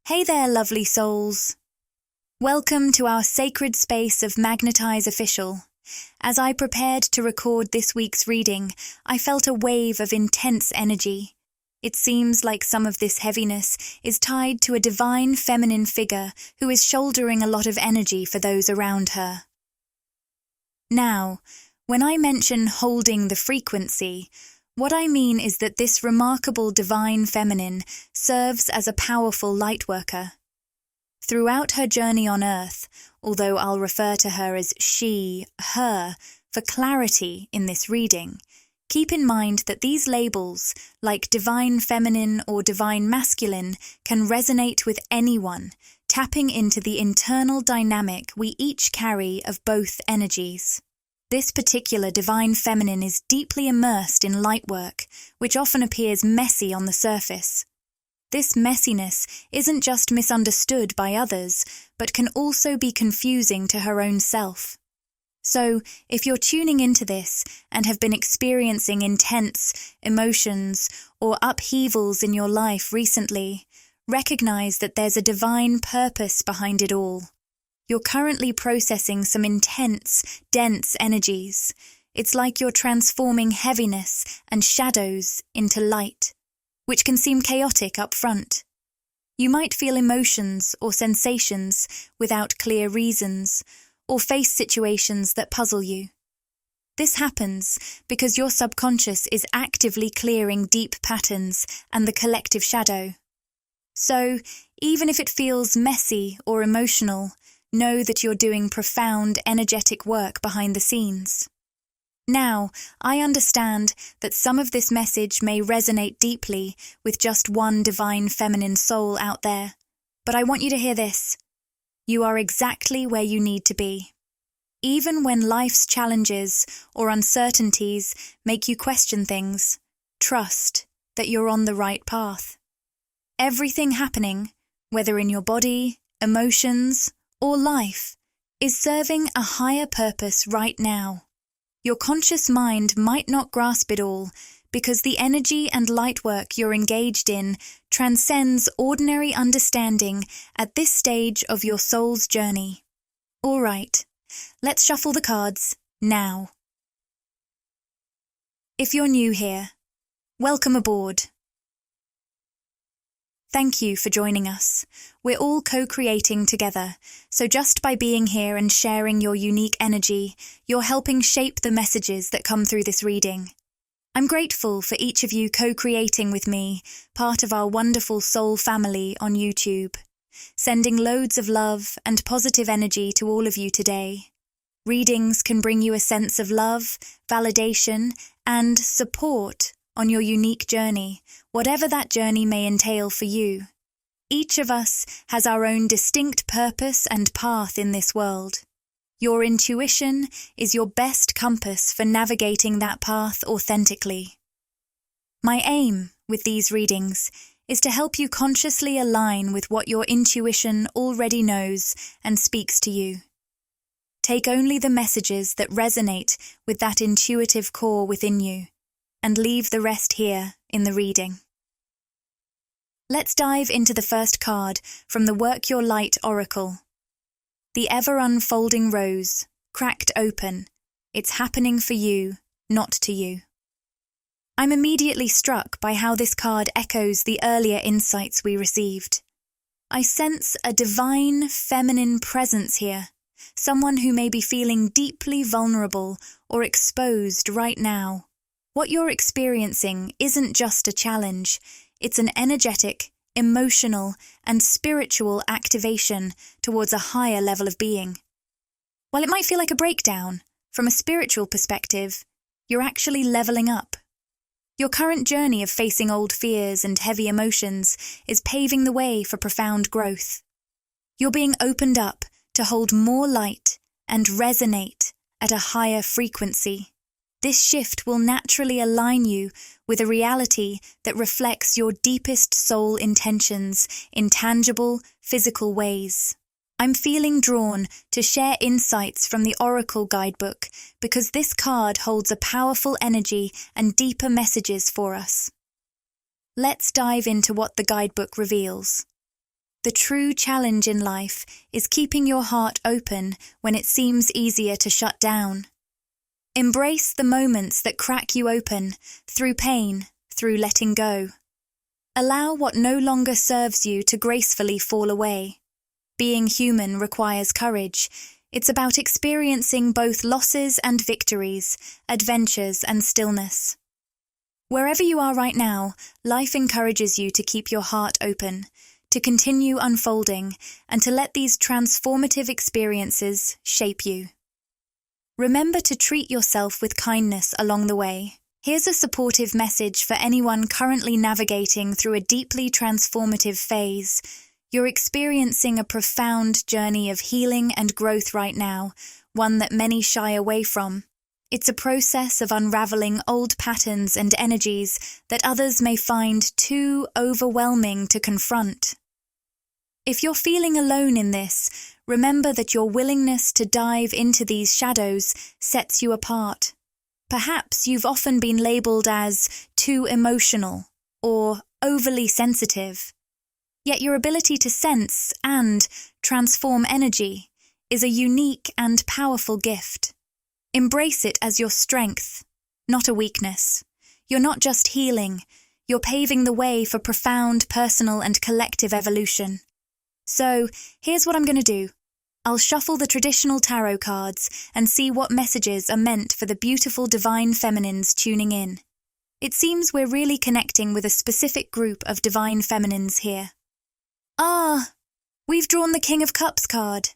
Hey there, lovely souls. Welcome to our sacred space of Magnetize Official. As I prepared to record this week's reading, I felt a wave of intense energy. It seems like some of this heaviness is tied to a divine feminine figure who is shouldering a lot of energy for those around her. Now, when I mention holding the frequency, what I mean is that this remarkable divine feminine serves as a powerful lightworker. Throughout her journey on Earth, although I'll refer to her as she, her, for clarity in this reading, keep in mind that these labels, like divine feminine or divine masculine, can resonate with anyone, tapping into the internal dynamic we each carry of both energies. This particular divine feminine is deeply immersed in lightwork, which often appears messy on the surface. This messiness isn't just misunderstood by others, but can also be confusing to her own self. So, if you're tuning into this and have been experiencing intense emotions or upheavals in your life recently, recognize that there's a divine purpose behind it all. You're currently processing some intense, dense energies. It's like you're transforming heaviness and shadows into light, which can seem chaotic up front. You might feel emotions or sensations without clear reasons, or face situations that puzzle you. This happens because your subconscious is actively clearing deep patterns and the collective shadow. So, even if it feels messy or emotional, know that you're doing profound, energetic work behind the scenes. Now, I understand that some of this message may resonate deeply with just one divine feminine soul out there, but I want you to hear this. You are exactly where you need to be. Even when life's challenges or uncertainties make you question things, trust that you're on the right path. Everything happening, whether in your body, emotions, or life, is serving a higher purpose right now. Your conscious mind might not grasp it all because the energy and light work you're engaged in transcends ordinary understanding at this stage of your soul's journey. All right, let's shuffle the cards now. If you're new here, welcome aboard. Thank you for joining us. We're all co-creating together, so just by being here and sharing your unique energy, you're helping shape the messages that come through this reading. I'm grateful for each of you co-creating with me, part of our wonderful soul family on YouTube. Sending loads of love and positive energy to all of you today. Readings can bring you a sense of love, validation, and support on your unique journey, whatever that journey may entail for you. Each of us has our own distinct purpose and path in this world. Your intuition is your best compass for navigating that path authentically. My aim with these readings is to help you consciously align with what your intuition already knows and speaks to you. Take only the messages that resonate with that intuitive core within you, and leave the rest here in the reading. Let's dive into the first card from the Work Your Light Oracle. The ever-unfolding rose, cracked open. It's happening for you, not to you. I'm immediately struck by how this card echoes the earlier insights we received. I sense a divine feminine presence here, someone who may be feeling deeply vulnerable or exposed right now. What you're experiencing isn't just a challenge, it's an energetic, emotional, and spiritual activation towards a higher level of being. While it might feel like a breakdown, from a spiritual perspective, you're actually leveling up. Your current journey of facing old fears and heavy emotions is paving the way for profound growth. You're being opened up to hold more light and resonate at a higher frequency. This shift will naturally align you with a reality that reflects your deepest soul intentions in tangible, physical ways. I'm feeling drawn to share insights from the Oracle Guidebook because this card holds a powerful energy and deeper messages for us. Let's dive into what the guidebook reveals. The true challenge in life is keeping your heart open when it seems easier to shut down. Embrace the moments that crack you open, through pain, through letting go. Allow what no longer serves you to gracefully fall away. Being human requires courage. It's about experiencing both losses and victories, adventures and stillness. Wherever you are right now, life encourages you to keep your heart open, to continue unfolding, and to let these transformative experiences shape you. Remember to treat yourself with kindness along the way. Here's a supportive message for anyone currently navigating through a deeply transformative phase. You're experiencing a profound journey of healing and growth right now, one that many shy away from. It's a process of unraveling old patterns and energies that others may find too overwhelming to confront. If you're feeling alone in this, remember that your willingness to dive into these shadows sets you apart. Perhaps you've often been labeled as too emotional or overly sensitive. Yet your ability to sense and transform energy is a unique and powerful gift. Embrace it as your strength, not a weakness. You're not just healing, you're paving the way for profound personal and collective evolution. So, here's what I'm going to do. I'll shuffle the traditional tarot cards and see what messages are meant for the beautiful divine feminines tuning in. It seems we're really connecting with a specific group of divine feminines here. We've drawn the King of Cups card.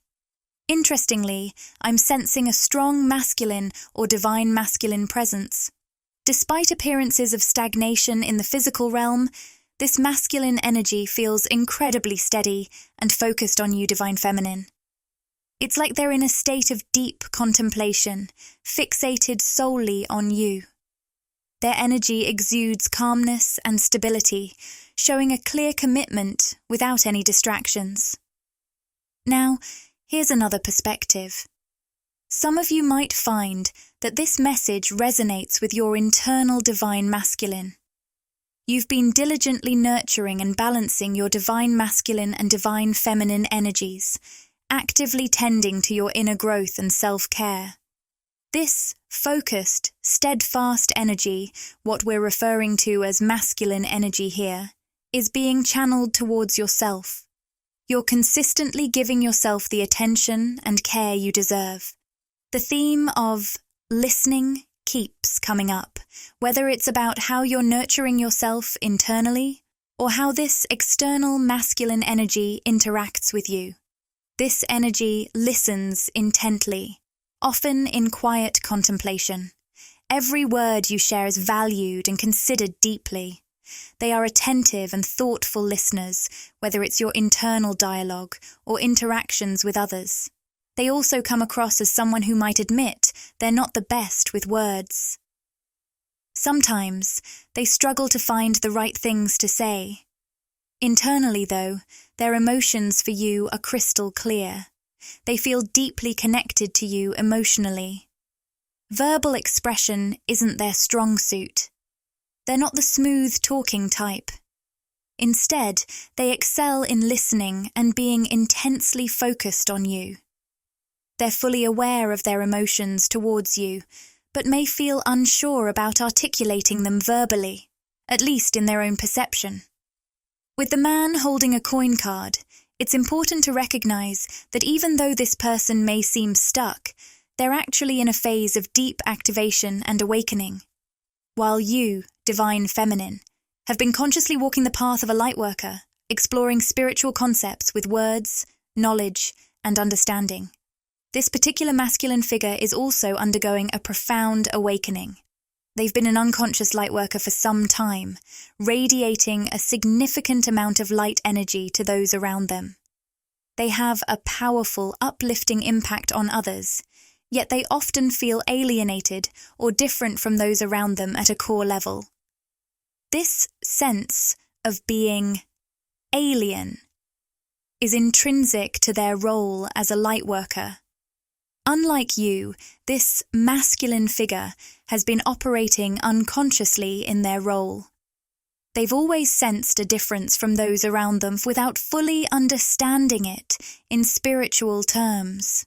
Interestingly, I'm sensing a strong masculine or divine masculine presence. Despite appearances of stagnation in the physical realm, this masculine energy feels incredibly steady and focused on you, divine feminine. It's like they're in a state of deep contemplation, fixated solely on you. Their energy exudes calmness and stability, showing a clear commitment without any distractions. Now, here's another perspective. Some of you might find that this message resonates with your internal divine masculine. You've been diligently nurturing and balancing your divine masculine and divine feminine energies, actively tending to your inner growth and self-care. This focused, steadfast energy, what we're referring to as masculine energy here, is being channeled towards yourself. You're consistently giving yourself the attention and care you deserve. The theme of listening keeps coming up, whether it's about how you're nurturing yourself internally or how this external masculine energy interacts with you. This energy listens intently, often in quiet contemplation. Every word you share is valued and considered deeply. They are attentive and thoughtful listeners, whether it's your internal dialogue or interactions with others. They also come across as someone who might admit they're not the best with words. Sometimes they struggle to find the right things to say. Internally, though, their emotions for you are crystal clear. They feel deeply connected to you emotionally. Verbal expression isn't their strong suit. They're not the smooth talking type. Instead, they excel in listening and being intensely focused on you. They're fully aware of their emotions towards you, but may feel unsure about articulating them verbally, at least in their own perception. With the man holding a coin card, it's important to recognize that even though this person may seem stuck, they're actually in a phase of deep activation and awakening. While you, divine feminine, have been consciously walking the path of a lightworker, exploring spiritual concepts with words, knowledge, and understanding. This particular masculine figure is also undergoing a profound awakening. They've been an unconscious lightworker for some time, radiating a significant amount of light energy to those around them. They have a powerful, uplifting impact on others, yet they often feel alienated or different from those around them at a core level. This sense of being alien is intrinsic to their role as a lightworker. Unlike you, this masculine figure has been operating unconsciously in their role. They've always sensed a difference from those around them without fully understanding it in spiritual terms.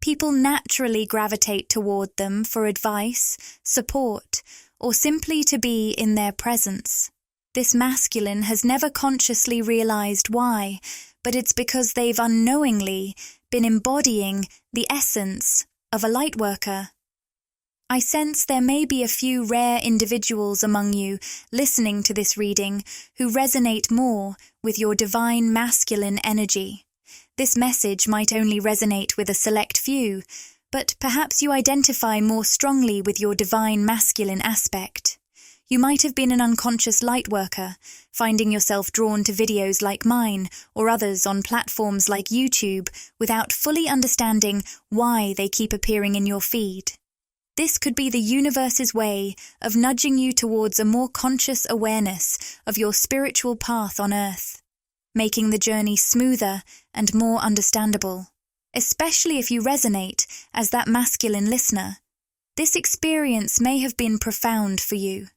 People naturally gravitate toward them for advice, support, or simply to be in their presence. This masculine has never consciously realized why, but it's because they've unknowingly been embodying the essence of a light worker. I sense there may be a few rare individuals among you listening to this reading who resonate more with your divine masculine energy. This message might only resonate with a select few, but perhaps you identify more strongly with your divine masculine aspect. You might have been an unconscious light worker, finding yourself drawn to videos like mine or others on platforms like YouTube without fully understanding why they keep appearing in your feed. This could be the universe's way of nudging you towards a more conscious awareness of your spiritual path on Earth, making the journey smoother and more understandable. Especially if you resonate as that masculine listener, this experience may have been profound for you.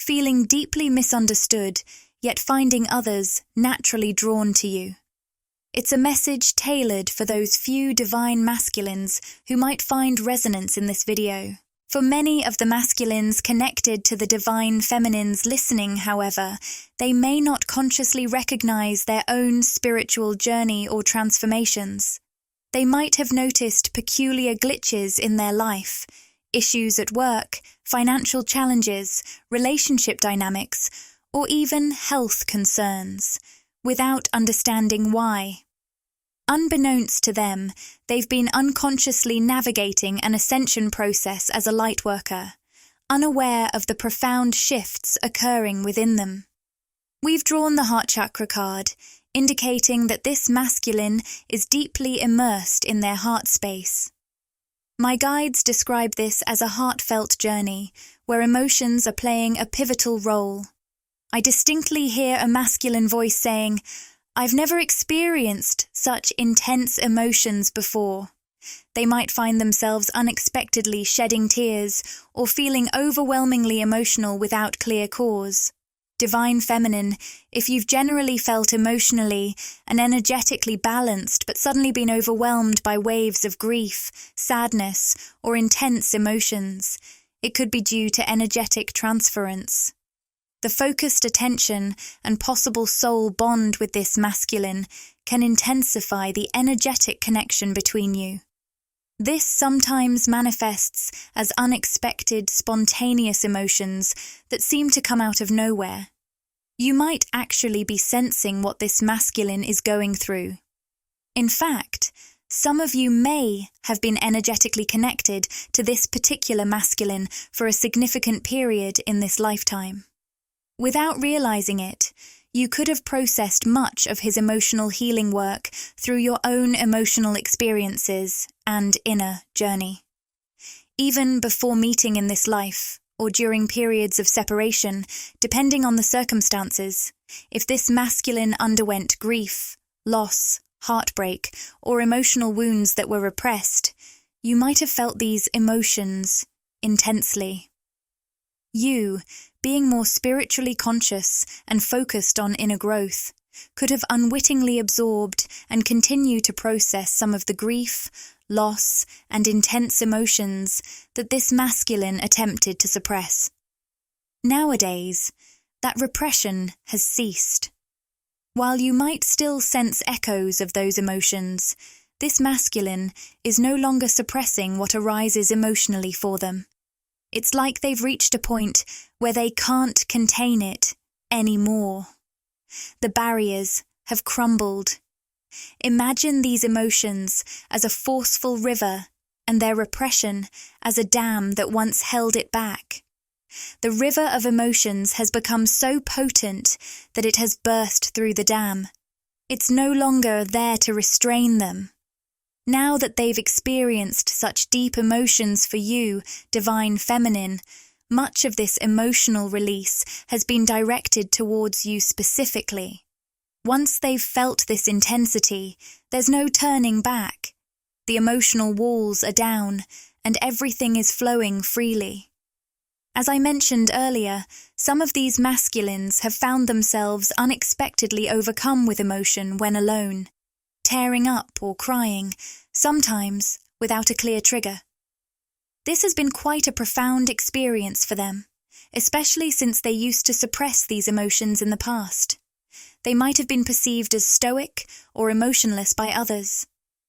Feeling deeply misunderstood, yet finding others naturally drawn to you. It's a message tailored for those few divine masculines who might find resonance in this video. For many of the masculines connected to the divine feminines listening, however, they may not consciously recognize their own spiritual journey or transformations. They might have noticed peculiar glitches in their life, issues at work, financial challenges, relationship dynamics, or even health concerns, without understanding why. Unbeknownst to them, they've been unconsciously navigating an ascension process as a light worker, unaware of the profound shifts occurring within them. We've drawn the heart chakra card, indicating that this masculine is deeply immersed in their heart space. My guides describe this as a heartfelt journey, where emotions are playing a pivotal role. I distinctly hear a masculine voice saying, "I've never experienced such intense emotions before." They might find themselves unexpectedly shedding tears or feeling overwhelmingly emotional without clear cause. Divine feminine, if you've generally felt emotionally and energetically balanced but suddenly been overwhelmed by waves of grief, sadness, or intense emotions, it could be due to energetic transference. The focused attention and possible soul bond with this masculine can intensify the energetic connection between you. This sometimes manifests as unexpected, spontaneous emotions that seem to come out of nowhere. You might actually be sensing what this masculine is going through. In fact, some of you may have been energetically connected to this particular masculine for a significant period in this lifetime. Without realizing it, you could have processed much of his emotional healing work through your own emotional experiences and inner journey. Even before meeting in this life, or during periods of separation, depending on the circumstances, if this masculine underwent grief, loss, heartbreak, or emotional wounds that were repressed, you might have felt these emotions intensely. You, being more spiritually conscious and focused on inner growth, could have unwittingly absorbed and continue to process some of the grief, loss, and intense emotions that this masculine attempted to suppress. Nowadays, that repression has ceased. While you might still sense echoes of those emotions, this masculine is no longer suppressing what arises emotionally for them. It's like they've reached a point where they can't contain it anymore. The barriers have crumbled. Imagine these emotions as a forceful river and their repression as a dam that once held it back. The river of emotions has become so potent that it has burst through the dam. It's no longer there to restrain them. Now that they've experienced such deep emotions for you, divine feminine, much of this emotional release has been directed towards you specifically. Once they've felt this intensity, there's no turning back. The emotional walls are down, and everything is flowing freely. As I mentioned earlier, some of these masculines have found themselves unexpectedly overcome with emotion when alone, tearing up or crying, sometimes without a clear trigger. This has been quite a profound experience for them, especially since they used to suppress these emotions in the past. They might have been perceived as stoic or emotionless by others,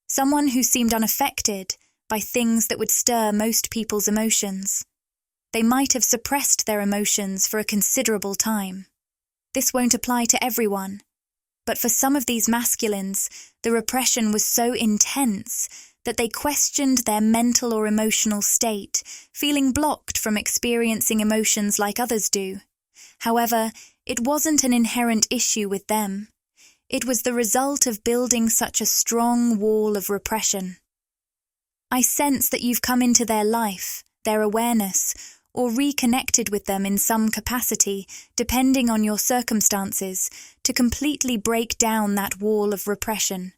someone who seemed unaffected by things that would stir most people's emotions. They might have suppressed their emotions for a considerable time. This won't apply to everyone, but for some of these masculines, the repression was so intense that they questioned their mental or emotional state, feeling blocked from experiencing emotions like others do. However, it wasn't an inherent issue with them. It was the result of building such a strong wall of repression. I sense that you've come into their life, their awareness, or reconnected with them in some capacity, depending on your circumstances, to completely break down that wall of repression.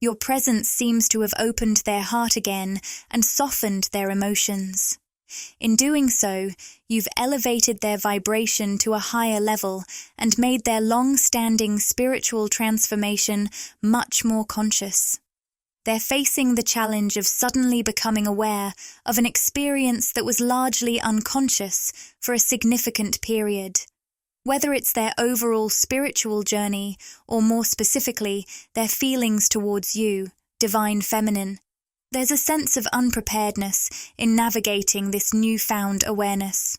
Your presence seems to have opened their heart again and softened their emotions. In doing so, you've elevated their vibration to a higher level and made their long-standing spiritual transformation much more conscious. They're facing the challenge of suddenly becoming aware of an experience that was largely unconscious for a significant period. Whether it's their overall spiritual journey, or more specifically, their feelings towards you, divine feminine, there's a sense of unpreparedness in navigating this newfound awareness.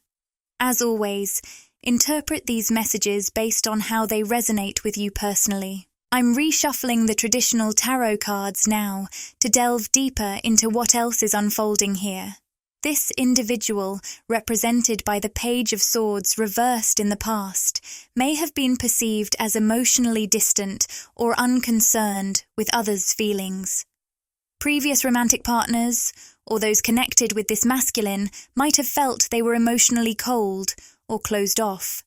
As always, interpret these messages based on how they resonate with you personally. I'm reshuffling the traditional tarot cards now to delve deeper into what else is unfolding here. This individual, represented by the Page of Swords reversed in the past, may have been perceived as emotionally distant or unconcerned with others' feelings. Previous romantic partners, or those connected with this masculine, might have felt they were emotionally cold or closed off.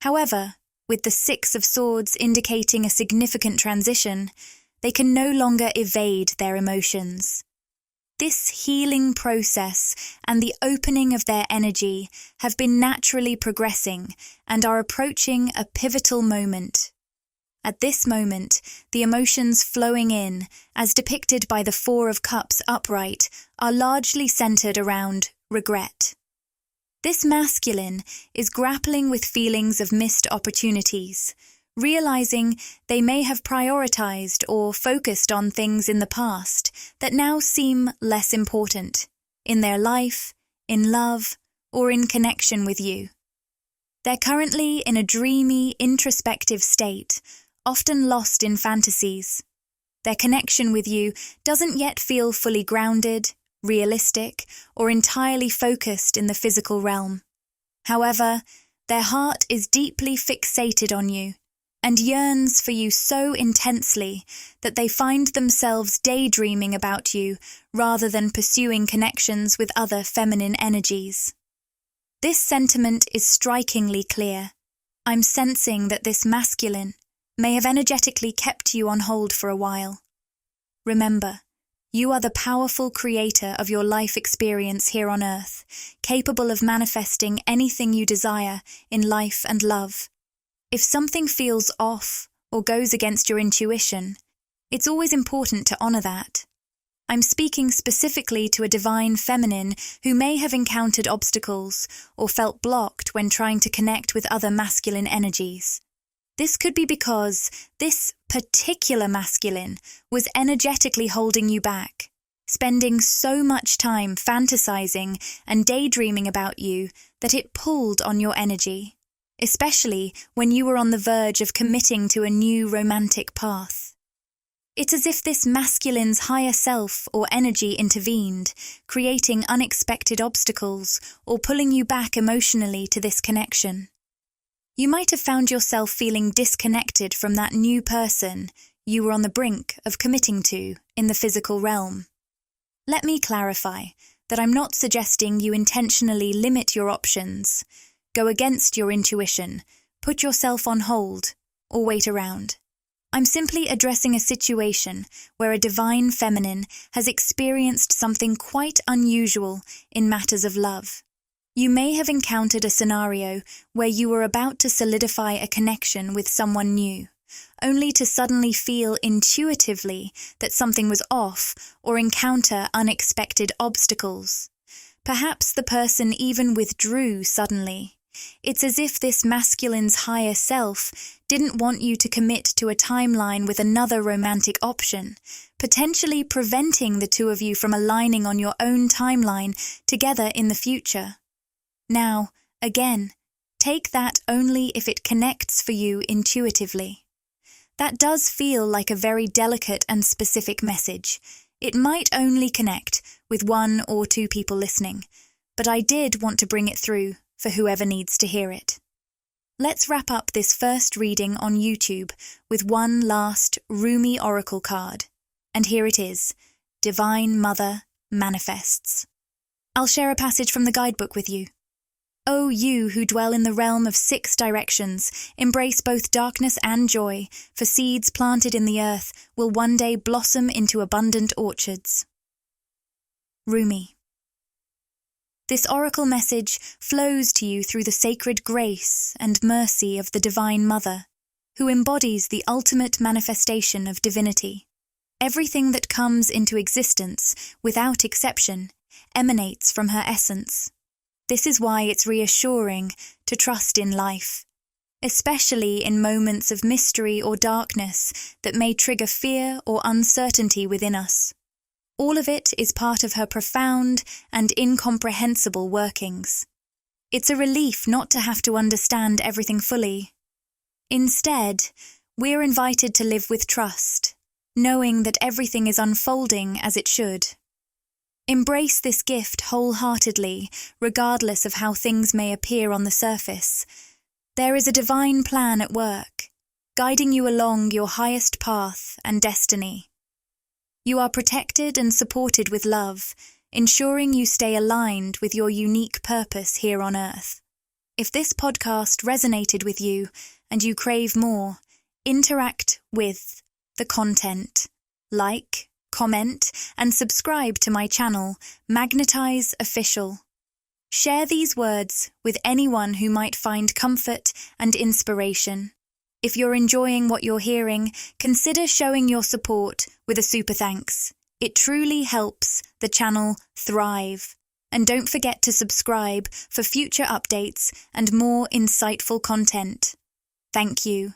However, with the Six of Swords indicating a significant transition, they can no longer evade their emotions. This healing process and the opening of their energy have been naturally progressing and are approaching a pivotal moment. At this moment, the emotions flowing in, as depicted by the Four of Cups upright, are largely centered around regret. This masculine is grappling with feelings of missed opportunities, realizing they may have prioritized or focused on things in the past that now seem less important, in their life, in love, or in connection with you. They're currently in a dreamy, introspective state, often lost in fantasies. Their connection with you doesn't yet feel fully grounded, realistic, or entirely focused in the physical realm. However, their heart is deeply fixated on you and yearns for you so intensely that they find themselves daydreaming about you rather than pursuing connections with other feminine energies. This sentiment is strikingly clear. I'm sensing that this masculine may have energetically kept you on hold for a while. Remember, you are the powerful creator of your life experience here on Earth, capable of manifesting anything you desire in life and love. If something feels off or goes against your intuition, it's always important to honor that. I'm speaking specifically to a divine feminine who may have encountered obstacles or felt blocked when trying to connect with other masculine energies. This could be because this particular masculine was energetically holding you back, spending so much time fantasizing and daydreaming about you that it pulled on your energy, especially when you were on the verge of committing to a new romantic path. It's as if this masculine's higher self or energy intervened, creating unexpected obstacles or pulling you back emotionally to this connection. You might have found yourself feeling disconnected from that new person you were on the brink of committing to in the physical realm. Let me clarify that I'm not suggesting you intentionally limit your options, go against your intuition, put yourself on hold, or wait around. I'm simply addressing a situation where a divine feminine has experienced something quite unusual in matters of love. You may have encountered a scenario where you were about to solidify a connection with someone new, only to suddenly feel intuitively that something was off or encounter unexpected obstacles. Perhaps the person even withdrew suddenly. It's as if this masculine's higher self didn't want you to commit to a timeline with another romantic option, potentially preventing the two of you from aligning on your own timeline together in the future. Now, again, take that only if it connects for you intuitively. That does feel like a very delicate and specific message. It might only connect with 1 or 2 people listening, but I did want to bring it through for whoever needs to hear it. Let's wrap up this first reading on YouTube with one last roomy oracle card. And here it is, Divine Mother Manifests. I'll share a passage from the guidebook with you. O you who dwell in the realm of 6 directions, embrace both darkness and joy, for seeds planted in the earth will one day blossom into abundant orchards. Rumi. This oracle message flows to you through the sacred grace and mercy of the Divine Mother, who embodies the ultimate manifestation of divinity. Everything that comes into existence, without exception, emanates from her essence. This is why it's reassuring to trust in life, especially in moments of mystery or darkness that may trigger fear or uncertainty within us. All of it is part of her profound and incomprehensible workings. It's a relief not to have to understand everything fully. Instead, we're invited to live with trust, knowing that everything is unfolding as it should. Embrace this gift wholeheartedly, regardless of how things may appear on the surface. There is a divine plan at work, guiding you along your highest path and destiny. You are protected and supported with love, ensuring you stay aligned with your unique purpose here on Earth. If this podcast resonated with you and you crave more, interact with the content. Like, comment, and subscribe to my channel, Magnetize Official. Share these words with anyone who might find comfort and inspiration. If you're enjoying what you're hearing, consider showing your support with a super thanks. It truly helps the channel thrive. And don't forget to subscribe for future updates and more insightful content. Thank you.